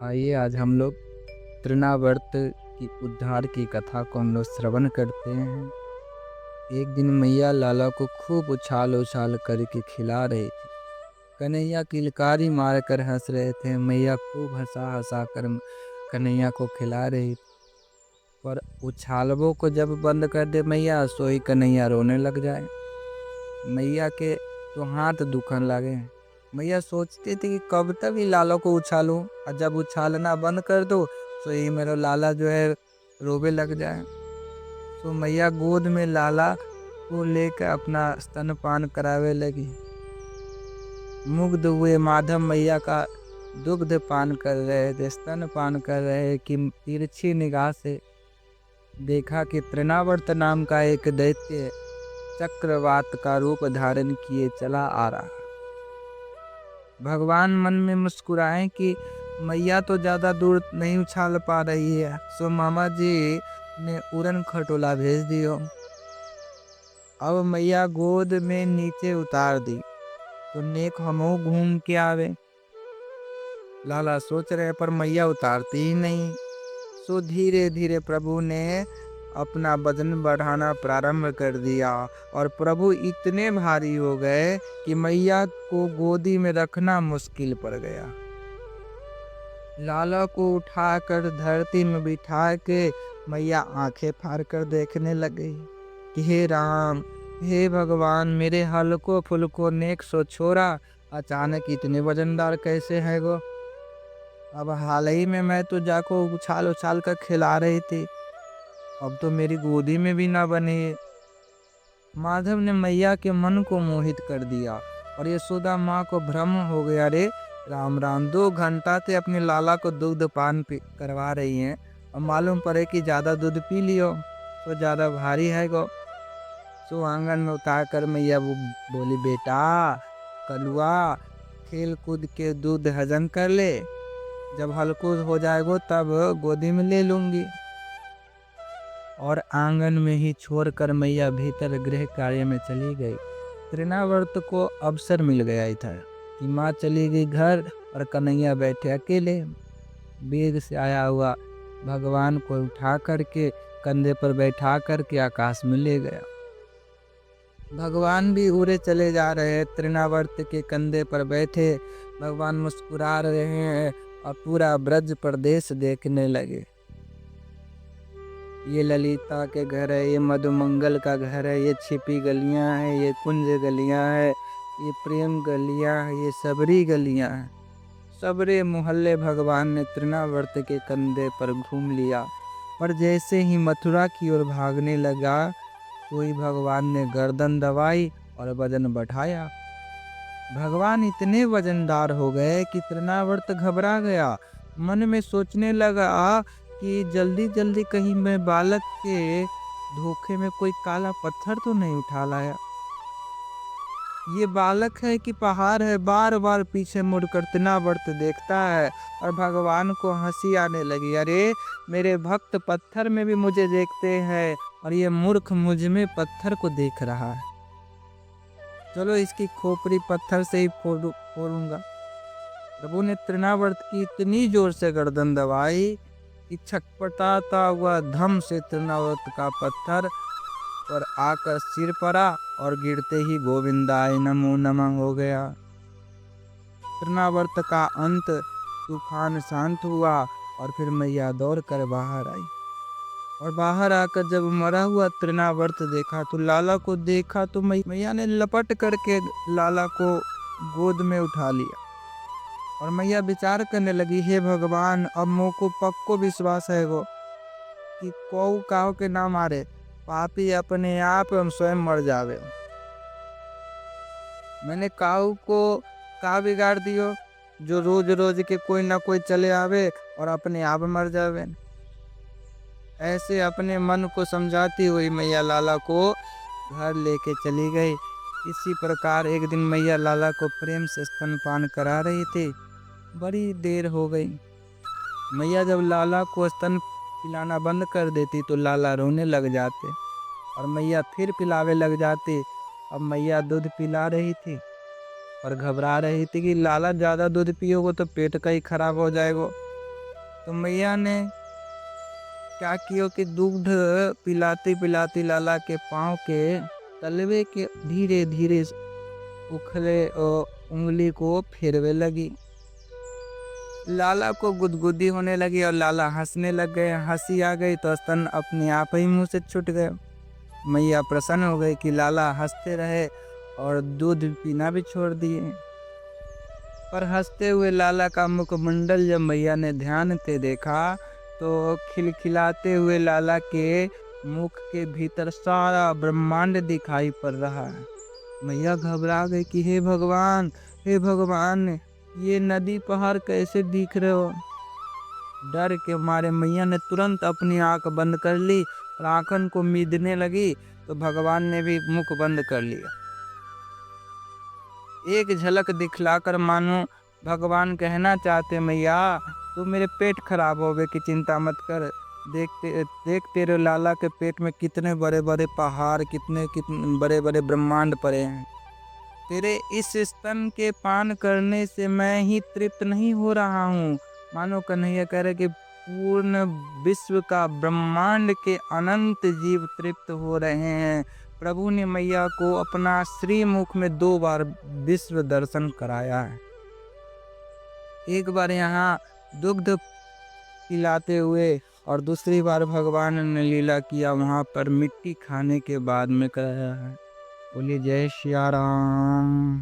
आइए आज हम लोग तृणावर्त की उद्धार की कथा को हम लोग श्रवण करते हैं। एक दिन मैया लाला को खूब उछाल उछाल करके खिला रही थी। कन्हैया किलकारी मार कर हंस रहे थे। मैया खूब हंसा हंसा कर कन्हैया को खिला रही थी। पर उछालबों को जब बंद कर दे मैया, सोई कन्हैया रोने लग जाए। मैया के तो हाथ दुखन लगे। मैया सोचती थी कि कब तक ही लाला को उछालूं, और जब उछालना बंद कर दो तो ये मेरा लाला जो है रोवे लग जाए। तो मैया गोद में लाला को लेकर अपना स्तनपान करावे लगी। मुग्ध हुए माधव मैया का दुग्ध पान कर रहे थे, स्तन पान कर रहे कि तिरछी निगाह से देखा कि तृणावर्त नाम का एक दैत्य चक्रवात का रूप धारण किए चला आ रहा। भगवान मन में मुस्कुराए कि मैया तो ज्यादा दूर नहीं उछाल पा रही है, सो मामा जी ने उड़न खटोला भेज दियो। अब मैया गोद में नीचे उतार दी तो नेक हमो घूम के आवे। लाला सोच रहे पर मैया उतारती ही नहीं। सो धीरे धीरे प्रभु ने अपना वजन बढ़ाना प्रारंभ कर दिया और प्रभु इतने भारी हो गए कि मैया को गोदी में रखना मुश्किल पड़ गया। लाला को उठाकर धरती में बिठा के मैया आंखें फाड़ कर देखने लगी कि हे राम, हे भगवान, मेरे हल्को फुल्को नेक सो छोरा अचानक इतने वजनदार कैसे है गो। अब हाल ही में मैं तो जाको उछाल उछाल कर खिला रही थी, अब तो मेरी गोदी में भी ना बने। माधव ने मैया के मन को मोहित कर दिया और यशोदा माँ को भ्रम हो गया। रे राम राम, 2 घंटा से अपने लाला को दुग्ध पान करवा रही हैं और मालूम पड़े कि ज्यादा दूध पी लियो तो ज्यादा भारी है गो। सो आंगन में उतार कर मैया वो बोली, बेटा कलुआ, खेल कूद के दूध हजम कर ले, जब हल्को हो जाएगो तब गोदी में ले लूंगी। और आंगन में ही छोड़कर मैया भीतर गृह कार्य में चली गई। तृणावर्त को अवसर मिल गया था कि माँ चली गई घर और कन्हैया बैठे अकेले। वेग से आया हुआ भगवान को उठा करके कंधे पर बैठा करके आकाश में ले गया। भगवान भी उड़े चले जा रहे हैं। तृणावर्त के कंधे पर बैठे भगवान मुस्कुरा रहे हैं और पूरा ब्रज प्रदेश देखने लगे। ये ललिता के घर है, ये मधुमंगल का घर है, ये छिपी गलियां हैं, ये कुंज गलियां हैं, ये प्रेम गलियां हैं, ये सबरी गलियां हैं। सबरे मोहल्ले भगवान ने तृणावर्त के कंधे पर घूम लिया। पर जैसे ही मथुरा की ओर भागने लगा, कोई भगवान ने गर्दन दबाई और वजन बढ़ाया। भगवान इतने वजनदार हो गए कि तृणावर्त घबरा गया। मन में सोचने लगा कि जल्दी जल्दी कहीं मैं बालक के धोखे में कोई काला पत्थर तो नहीं उठा लाया। ये बालक है कि पहाड़ है। बार बार पीछे मुड़कर तृणावर्त देखता है और भगवान को हंसी आने लगी। अरे मेरे भक्त पत्थर में भी मुझे देखते हैं और ये मूर्ख मुझ में पत्थर को देख रहा है। चलो इसकी खोपड़ी पत्थर से ही फोड़ूंगा। प्रभु ने तृणावर्त की इतनी जोर से गर्दन दबाई कि छटपटाता हुआ धम से तृणावर्त का पत्थर पर आकर सिर पड़ा और गिरते ही गोविंदाय नमो नमः हो गया। तृणावर्त का अंत, तूफान शांत हुआ और फिर मैया दौड़ कर बाहर आई। और बाहर आकर जब मरा हुआ तृणावर्त देखा तो लाला को देखा तो मैया ने लपट करके लाला को गोद में उठा लिया। और मैया विचार करने लगी, हे भगवान, अब मोको पक्को विश्वास है गो कि कौ काहो के ना मारे, पापी अपने आप हम स्वयं मर जावे। मैंने काऊ को का बिगाड़ दियो जो रोज रोज के कोई ना कोई चले आवे और अपने आप मर जावे। ऐसे अपने मन को समझाती हुई मैया लाला को घर लेके चली गई। इसी प्रकार एक दिन मैया लाला को प्रेम से स्तनपान करा रही थी। बड़ी देर हो गई। मैया जब लाला को स्तन पिलाना बंद कर देती तो लाला रोने लग जाते और मैया फिर पिलावे लग जाती। अब मैया दूध पिला रही थी और घबरा रही थी कि लाला ज़्यादा दूध पियोगे तो पेट का ही खराब हो जाएगा। तो मैया ने क्या किया कि दूध पिलाती पिलाती लाला के पाँव के तलवे के धीरे धीरे उखले उंगली को फेरवे लगी। लाला को गुदगुदी होने लगी और लाला हंसने लग गए। हंसी आ गई तो स्तन अपने आप ही मुंह से छूट गए। मैया प्रसन्न हो गई कि लाला हंसते रहे और दूध पीना भी छोड़ दिए। पर हंसते हुए लाला का मुखमंडल जब मैया ने ध्यान से देखा तो खिलखिलाते हुए लाला के मुख के भीतर सारा ब्रह्मांड दिखाई पड़ रहा है। मैया घबरा गई कि हे भगवान, हे भगवान, ये नदी पहाड़ कैसे दिख रहे हो। डर के मारे मैया ने तुरंत अपनी आंख बंद कर ली और आंखन को मीदने लगी तो भगवान ने भी मुख बंद कर लिया। एक झलक दिखलाकर मानो भगवान कहना चाहते, मैया तू मेरे पेट खराब हो गए की चिंता मत कर। देख तेरे लाला के पेट में कितने बड़े बड़े पहाड़, कितने बड़े बड़े ब्रह्मांड पड़े हैं। तेरे इस स्तन के पान करने से मैं ही तृप्त नहीं हो रहा हूँ। मानो कन्हैया कह रहे कि पूर्ण विश्व का ब्रह्मांड के अनंत जीव तृप्त हो रहे हैं। प्रभु ने मैया को अपना श्रीमुख में 2 बार विश्व दर्शन कराया है। एक बार यहाँ दुग्ध पिलाते हुए और दूसरी बार भगवान ने लीला किया वहाँ पर मिट्टी खाने के बाद में कराया है। बोलिए जय सिया राम।